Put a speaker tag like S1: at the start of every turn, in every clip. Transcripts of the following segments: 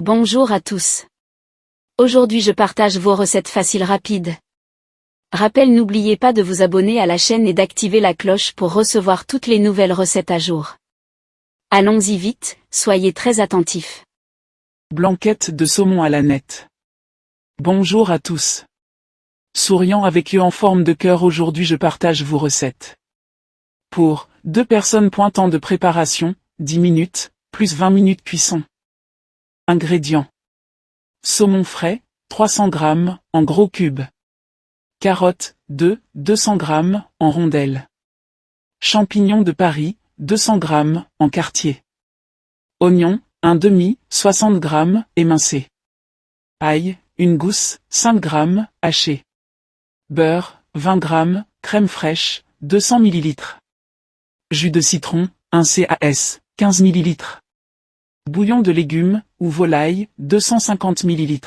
S1: Bonjour à tous. Aujourd'hui je partage vos recettes faciles rapides. Rappel, n'oubliez pas de vous abonner à la chaîne et d'activer la cloche pour recevoir toutes les nouvelles recettes à jour. Allons-y vite, soyez très attentifs.
S2: Blanquette de saumon à la nette. Bonjour à tous. Souriant avec yeux en forme de cœur, aujourd'hui je partage vos recettes. Pour 2 personnes, temps de préparation, 10 minutes, plus 20 minutes cuisson. Ingrédients. Saumon frais, 300 g, en gros cubes. Carottes, 200 g, en rondelles. Champignons de Paris, 200 g, en quartiers. Oignons, 1 demi, 60 g, émincés. Ail, 1 gousse, 5 g, haché. Beurre, 20 g, crème fraîche, 200 ml. Jus de citron, 1 cas, 15 ml. Bouillon de légumes, ou volaille, 250 ml.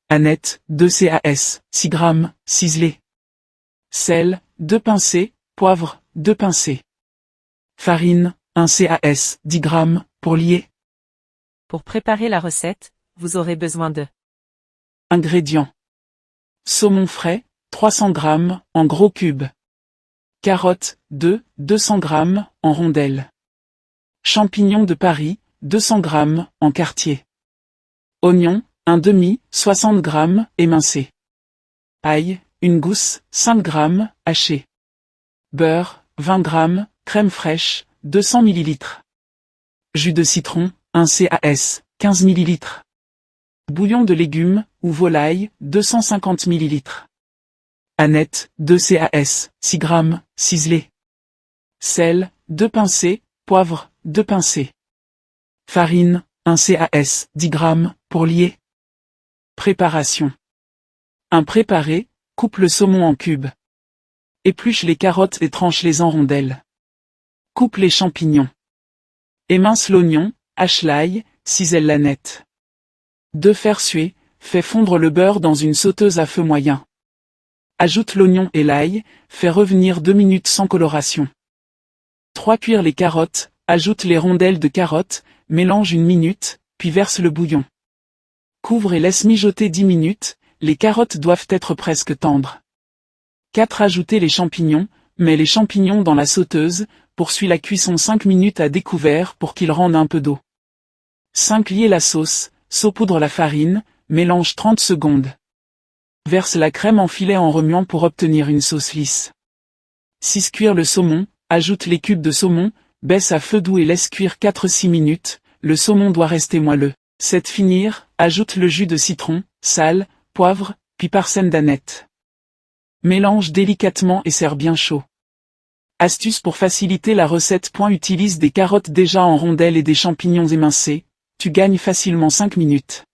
S2: Aneth, 2 cas, 6 g, ciselé. Sel, 2 pincées, poivre, 2 pincées. Farine, 1 cas, 10 g, pour lier.
S3: Pour préparer la recette, vous aurez besoin de
S2: Ingrédients. Saumon frais, 300 g, en gros cubes. Carottes, 200 g, en rondelles. Champignons de Paris, 200 g, en quartiers. Oignons, 1 demi, 60 g, émincés. Ail, 1 gousse, 5 g, haché. Beurre, 20 g, crème fraîche, 200 ml. Jus de citron, 1 cas, 15 ml. Bouillon de légumes, ou volaille, 250 ml. Aneth, 2 cas, 6 g, ciselé. Sel, 2 pincées, poivre, 2 pincées. Farine, 1 cas, 10 g, pour lier. Préparation. Préparé, coupe le saumon en cubes. Épluche les carottes et tranche-les en rondelles. Coupe les champignons. Émince l'oignon, hache l'ail, cisèle la nette. Faire suer, fais fondre le beurre dans une sauteuse à feu moyen. Ajoute l'oignon et l'ail, fais revenir 2 minutes sans coloration. Cuire les carottes, ajoute les rondelles de carottes, mélange 1 minute, puis verse le bouillon. Couvre et laisse mijoter 10 minutes, les carottes doivent être presque tendres. Ajouter les champignons, mets les champignons dans la sauteuse, poursuis la cuisson 5 minutes à découvert pour qu'ils rendent un peu d'eau. Lier la sauce, saupoudre la farine, mélange 30 secondes. Verse la crème en filet en remuant pour obtenir une sauce lisse. Cuire le saumon, ajoute les cubes de saumon, baisse à feu doux et laisse cuire 4-6 minutes, le saumon doit rester moelleux. Finir, ajoute le jus de citron, sel, poivre, puis parcelle d'aneth. Mélange délicatement et sers bien chaud. Astuce pour faciliter la recette. Utilise des carottes déjà en rondelles et des champignons émincés, tu gagnes facilement 5 minutes.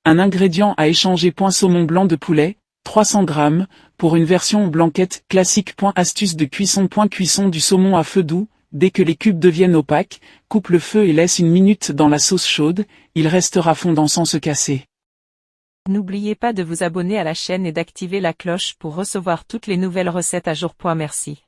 S2: Un ingrédient à échanger. Saumon blanc de poulet, 300 g, pour une version blanquette classique. Astuce de cuisson. Cuisson du saumon à feu doux, dès que les cubes deviennent opaques, coupe le feu et laisse 1 minute dans la sauce chaude, il restera fondant sans se casser.
S3: N'oubliez pas de vous abonner à la chaîne et d'activer la cloche pour recevoir toutes les nouvelles recettes à jour. Merci.